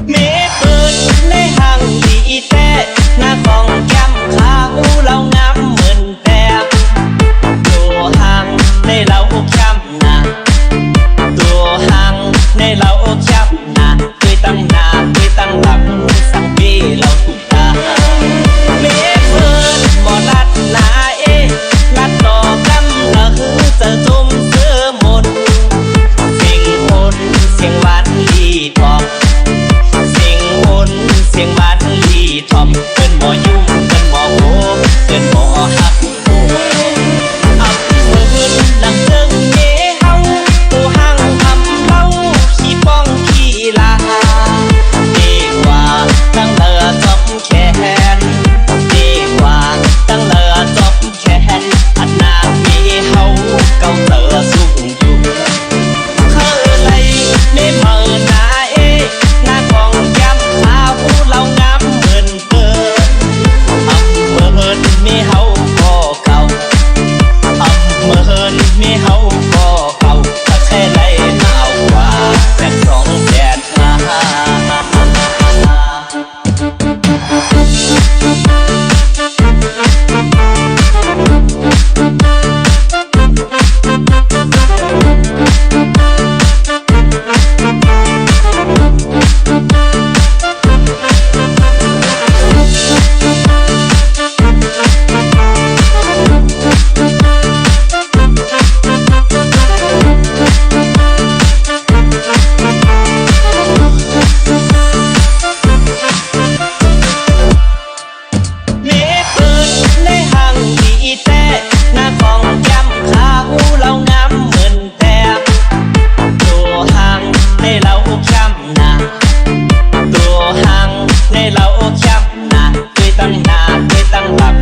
เมปืนในห้างดีแต่หน้าของแก้มขาวเรางามเหมือนแต่ตัวห้างในเราช้ำหนาตัวห้างในเราช้ำหนาคุยตั้งหน้าคุยตั้งหลังสั่งพี่เราถูกตาเมปืนหมอลัดหนาลัดต่อกำละหือจะจุ่มเสื้อมนเสียงคนเสียงหวานลีทองเสียงคนเสียงหวานลีทอมเป็นหมอยุ่งเป็นหมอโหเป็นหมอหักโหเอามือพื้นดังเรื่องเย่เฮาผู้ห้างทำเล่าขี้ป้องขี้ลาดีกว่าตั้งเลือจบแขนดีกว่าตั้งเลือจบแขนอันนามีเฮาเก่าเตอสูงอยู่เคยเลยไม่เมินหน้าหน้าของแก้มขาวเรางามเหมือนเกินเมินมีเฮาก็เก่าเมินมีเฮาก็เก่าถ้าแค่ไรหนาวกว่าแต่สองแดดหาเมปืนในห้างดีแต่หน้าของแก้มขาวเรางามเหมือนแต่ตัวห้างในเราช้ำหนาตัวห้างในเราช้ำหนาคุยตั้งหน้าคุยตั้งหลัง